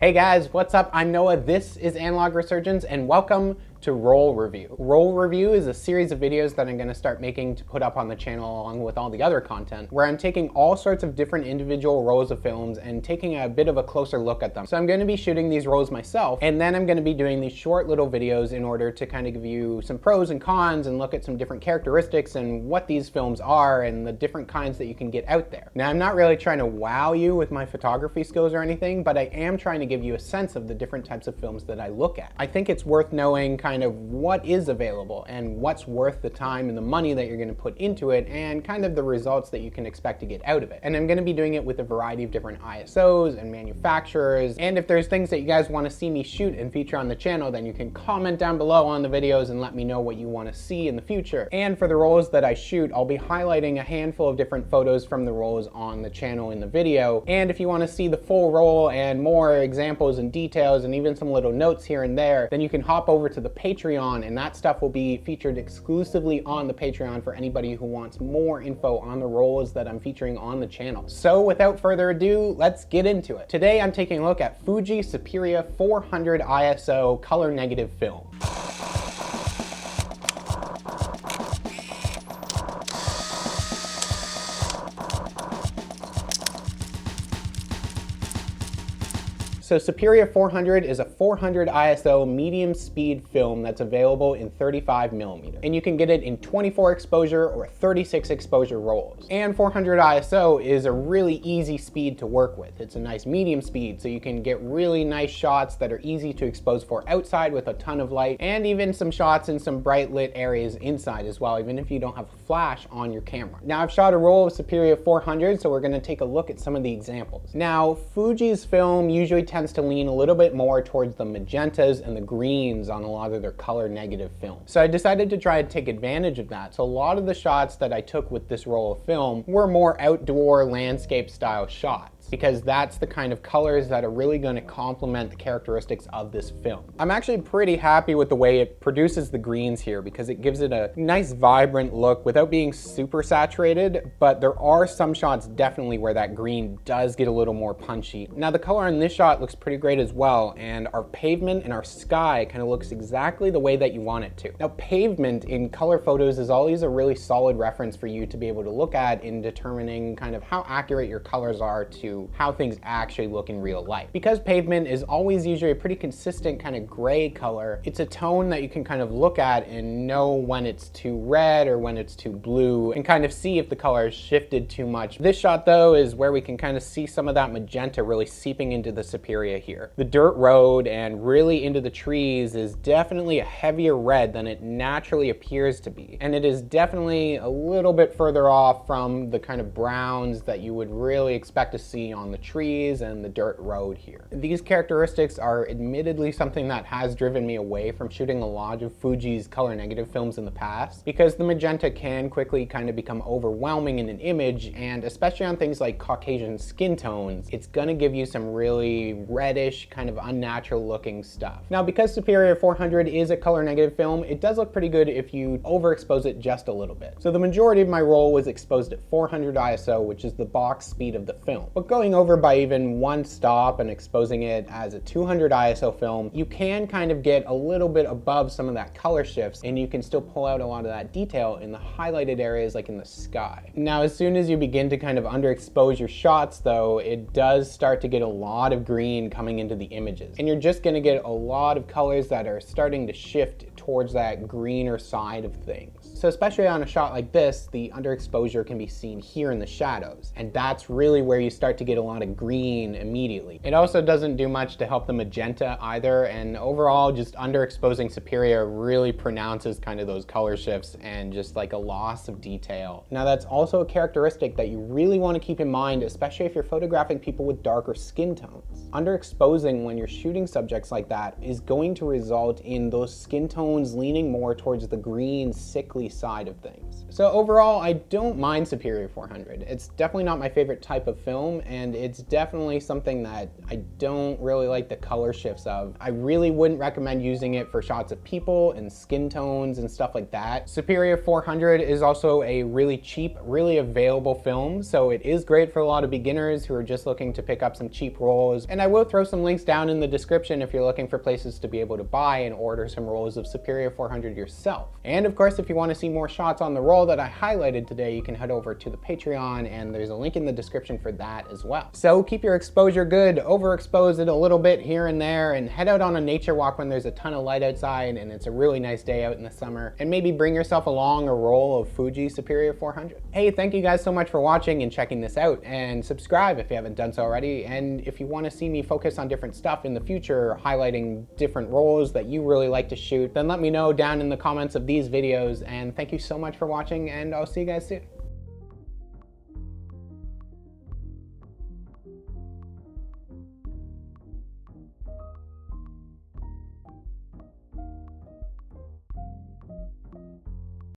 Hey guys, what's up? I'm Noah, this is Analog Resurgence, and welcome to Roll Review. Roll Review is a series of videos that I'm going to start making to put up on the channel along with all the other content, where I'm taking all sorts of different individual rolls of films and taking a bit of a closer look at them. So I'm going to be shooting these rolls myself, and then I'm going to be doing these short little videos in order to kind of give you some pros and cons and look at some different characteristics and what these films are and the different kinds that you can get out there. Now, I'm not really trying to wow you with my photography skills or anything, but I am trying to give you a sense of the different types of films that I look at. I think it's worth knowing kind of what is available and what's worth the time and the money that you're going to put into it and kind of the results that you can expect to get out of it. And I'm going to be doing it with a variety of different ISOs and manufacturers. And if there's things that you guys want to see me shoot and feature on the channel, then you can comment down below on the videos and let me know what you want to see in the future. And for the rolls that I shoot, I'll be highlighting a handful of different photos from the rolls on the channel in the video. And if you want to see the full roll and more examples and details and even some little notes here and there, then you can hop over to the Patreon, and that stuff will be featured exclusively on the Patreon for anybody who wants more info on the rolls that I'm featuring on the channel. So without further ado, let's get into it. Today I'm taking a look at Fuji Superia 400 ISO color negative film. So Superia 400 is a 400 ISO medium speed film that's available in 35mm. And you can get it in 24 exposure or 36 exposure rolls. And 400 ISO is a really easy speed to work with. It's a nice medium speed, so you can get really nice shots that are easy to expose for outside with a ton of light, and even some shots in some bright lit areas inside as well, even if you don't have a flash on your camera. Now, I've shot a roll of Superia 400, so we're gonna take a look at some of the examples. Now, Fuji's film usually tends to lean a little bit more towards the magentas and the greens on a lot of their color negative films. So I decided to try to take advantage of that. So a lot of the shots that I took with this roll of film were more outdoor landscape style shots, because that's the kind of colors that are really going to complement the characteristics of this film. I'm actually pretty happy with the way it produces the greens here, because it gives it a nice vibrant look without being super saturated, but there are some shots definitely where that green does get a little more punchy. Now, the color on this shot looks pretty great as well, and our pavement and our sky kind of looks exactly the way that you want it to. Now, pavement in color photos is always a really solid reference for you to be able to look at in determining kind of how accurate your colors are to how things actually look in real life. Because pavement is always usually a pretty consistent kind of gray color, it's a tone that you can kind of look at and know when it's too red or when it's too blue and kind of see if the color has shifted too much. This shot though is where we can kind of see some of that magenta really seeping into the Superia here. The dirt road and really into the trees is definitely a heavier red than it naturally appears to be. And it is definitely a little bit further off from the kind of browns that you would really expect to see on the trees and the dirt road here. These characteristics are admittedly something that has driven me away from shooting a lot of Fuji's color negative films in the past, because the magenta can quickly kind of become overwhelming in an image, and especially on things like Caucasian skin tones, it's gonna give you some really reddish, kind of unnatural looking stuff. Now, because Superia 400 is a color negative film, it does look pretty good if you overexpose it just a little bit. So the majority of my roll was exposed at 400 ISO, which is the box speed of the film. But going over by even one stop and exposing it as a 200 ISO film, you can kind of get a little bit above some of that color shifts, and you can still pull out a lot of that detail in the highlighted areas like in the sky. Now, as soon as you begin to kind of underexpose your shots though, it does start to get a lot of green coming into the images, and you're just going to get a lot of colors that are starting to shift towards that greener side of things. So especially on a shot like this, the underexposure can be seen here in the shadows, and that's really where you start to get a lot of green immediately. It also doesn't do much to help the magenta either, and overall just underexposing Superia really pronounces kind of those color shifts and just like a loss of detail. Now, that's also a characteristic that you really want to keep in mind, especially if you're photographing people with darker skin tones. Underexposing when you're shooting subjects like that is going to result in those skin tones leaning more towards the green, sickly side of things. So overall, I don't mind Superia 400. It's definitely not my favorite type of film, and it's definitely something that I don't really like the color shifts of. I really wouldn't recommend using it for shots of people and skin tones and stuff like that. Superia 400 is also a really cheap, really available film, so it is great for a lot of beginners who are just looking to pick up some cheap rolls. And I will throw some links down in the description if you're looking for places to be able to buy and order some rolls of Superia 400 yourself. And of course, if you want to see more shots on the roll that I highlighted today, you can head over to the Patreon, and there's a link in the description for that as well. So keep your exposure good, overexpose it a little bit here and there, and head out on a nature walk when there's a ton of light outside and it's a really nice day out in the summer, and maybe bring yourself along a roll of Fuji Superia 400. Hey, thank you guys so much for watching and checking this out, and subscribe if you haven't done so already. And if you want to see me focus on different stuff in the future, highlighting different rolls that you really like to shoot, then let me know down in the comments of these videos. And thank you so much for watching, and I'll see you guys soon.